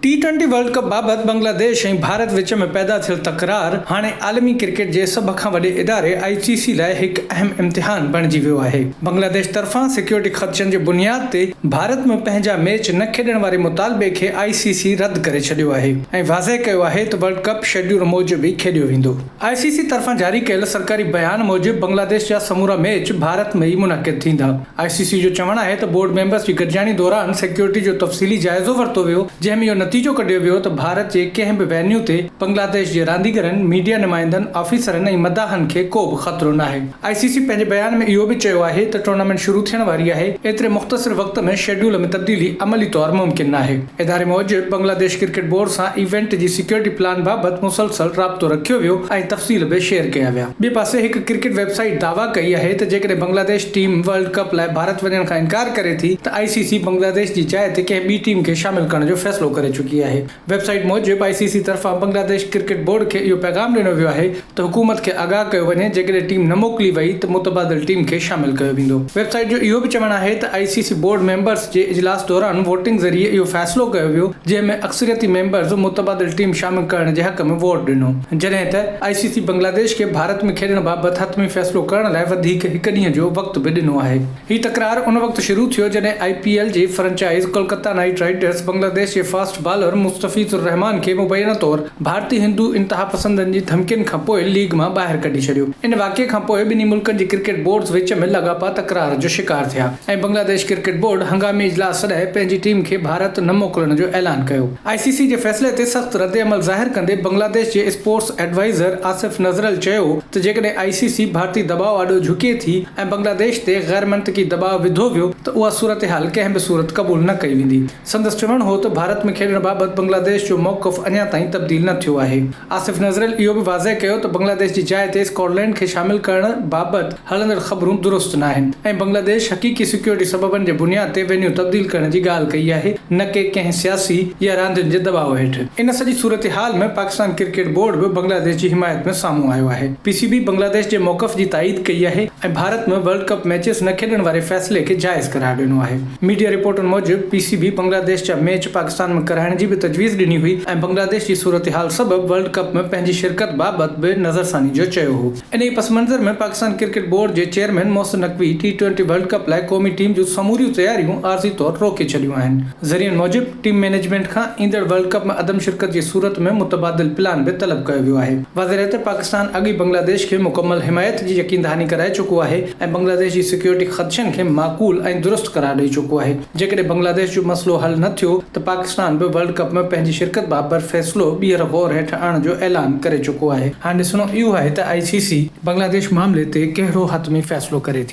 T20 world कप बाबत बांग्लादेश ऐं भारत विच में पैदा थियल तकरार हाणे आलमी क्रिकेट जे सभ खां वॾे इदारे ICC लाइ हिकु अहम इम्तिहान बणिजी वियो आहे। बांग्लादेश तरफ़ां सिक्योरिटी ख़दशनि जे बुनियाद ते भारत में पंहिंजा मैच न खेॾण वारे मुतालबे खे ICC रद्द करे छॾियो आहे ऐं वाज़े कयो आहे त वर्ल्ड कप शेड्यूल मूजिबि ई खेॾियो वेंदो। ICC तरफ़ां जारी कयल सरकारी बयान मूजिबि बांग्लादेश जा समूरा मैच भारत में ई मुनक़िद थींदा। ICC जो चवणु आहे त बोर्ड मेंबर्स जी गॾिजाणी दौरान सिक्योरिटी जो तफ़सीली जाइज़ो वरितो वियो, जंहिं में इहो नतीजो कढियो वियो त भारत जे कंहिं बि वेन्यू ते बांग्लादेश जे रांदीगरनि, मीडिया नुमाइंदनि, ऑफिसरनि ऐं मदाहनि खे को बि ख़तरो न आहे। ICC पंहिंजे बयान में इहो बि चयो आहे त टूर्नामेंट शुरू थियण वारी आहे, एतिरे मुख़्तसिर वक़्त में शेड्यूल में तब्दीली अमली तौरु मुमकिन न आहे। इदारे मूजिबि बांग्लादेश क्रिकेट बोर्ड सां इवेंट जी सिक्योरिटी प्लान बाबति मुसलसल राब्तो रखियो वियो ऐं तफ़सील बि शेयर कया विया। ॿिए पासे हिकु क्रिकेट वेबसाइट दावा कई आहे त जेकॾहिं बांग्लादेश टीम वर्ल्ड कप लाइ भारत वञण खां इनकार करे थी त ICC बांग्लादेश जी जाइ ते कंहिं ॿी टीम खे शामिल करण जो फ़ैसिलो करे चुकी आहे। वेबसाइट मूजिबि ICC तरफ़ां बांग्लादेश क्रिकेट बोर्ड खे इहो पैगाम ॾिनो वियो आहे त हुकूमत खे आगाह कयो वञे जेकॾहिं टीम न मोकिली वई त मुतबादिल टीम खे शामिल कयो वेंदो। वेबसाइट जो इहो बि चवणु आहे त ICC बोर्ड मेंबर्स जे इजलास दौरान वोटिंग ज़रिए इहो फ़ैसिलो कयो वियो, जंहिं में अक्सरियती मेंबर्स मुतबादिल टीम शामिल करण जे हक़ में वोट ॾिनो, जॾहिं त ICC बांग्लादेश खे भारत में खेॾण बाबति हतमी फ़ैसिलो करण लाइ वधीक हिकु ॾींहं जो वक़्तु बि ॾिनो आहे। हीउ तकरार उन वक़्तु शुरू थियो जॾहिं IPL जी franchise Kolkata knight riders Bangladesh जे फास्ट बॉलर मुस्तफ़िज़ुर रहमान खे मुबैना तौरु भारतीय हिंदू इंतहा पसंदनि जी धमकियुनि खां पोइ लीग मां ॿाहिरि कढी छॾियो। इन वाक़िए खां पोइ ॿिन्ही मुल्कनि जी क्रिकेट बोर्ड्स विच में लॻापा तकरार जो शिकार थिया ऐं बांग्लादेश क्रिकेट बोर्ड हंगामी इजलास सॾाए पंहिंजी टीम खे भारत न मोकिलण जो ऐलान कयो। ICC जे फ़ैसिले ते सख़्तु रद्द अमल ज़ाहिर कंदे बांग्लादेश जे स्पोर्ट्स एडवाइज़र आसिफ नज़रल चयो त जेकॾहिं ICC भारतीय दबाव आॾो झुके थी ऐं बांग्लादेश ते गैर मंतकी दबाव विधो वियो त उहा सूरत हाल कंहिं बि सूरत क़बूल न कई वेंदी। संदसि चवणु हो त भारत में खेॾण बाबति बांग्लादेश जो मौक़िफ़ अञा ताईं तब्दील न थियो आहे। आसिफ नज़रल इहो बि वाज़े कयो त बांग्लादेश जी जाइ ते स्कॉटलैंड खे शामिल करण बाबति हलंदड़ ख़बरूं दुरुस्त न आहिनि ऐं बांग्लादेश हक़ीक़ी सिक्योरिटी सबबनि जे बुनियाद ते वेन्यू तब्दील करण जी ॻाल्हि कई आहे, न कि कंहिं सियासी या रांदियुनि जे दबाव हेठि। इन सॼी सूरत हाल में पाकिस्तान क्रिकेट बोर्ड बि बांग्लादेश जी हिमायत में साम्हूं आयो आहे। PCB बांग्लादेश जे मौक़िफ़ जी ताईद कई आहे ऐं भारत में वर्ल्ड कप मैचेस न खेॾण वारे फ़ैसिले खे जाइज़ करार ॾिनो आहे। मीडिया रिपोर्टनि मूजिबि PCB बांग्लादेश जा मैच पाकिस्तान में कराइण जी बि तजवीज़ ॾिनी हुई ऐं बांग्लादेश जी सूरत हाल सबबि वर्ल्ड कप में पंहिंजी शिरकत बाबति बि नज़रसानी जो चयो हो। इन पस मंज़र में पाकिस्तान क्रिकेट बोर्ड जे chairman Mohsin Naqvi T20 world cup लाइ क़ौमी टीम जूं समूरियूं तयारियूं आरज़ी तौरु रोके छॾियूं आहिनि। ज़रियनि मूजिबि टीम मैनेजमेंट खां ईंदड़ वर्ल्ड कप में अदम शिरकत जी सूरत में मुतबादिल प्लान बि तलब कयो वियो आहे। वाज़े रहे त पाकिस्तान अॻी बांग्लादेश खे मुकमल हिमायत जी यकीन दहानी कराए चुको आहे ऐं बांग्लादेश जी सिक्योरिटी ख़दशनि खे माक़ूल ऐं दुरुस्त करार ॾेई चुको आहे। जेकॾहिं बांग्लादेश जो मसइलो हल न थियो त पाकिस्तान बि वर्ल्ड कप में पंहिंजी शिरकत बाबति फ़ैसिलो ॿीहर गौर हेठि आणण जो ऐलान करे चुको आहे। हाणे ॾिसणो इहो आहे त ICC बांग्लादेश मामले ते कहिड़ो हतमी फ़ैसिलो करे थी।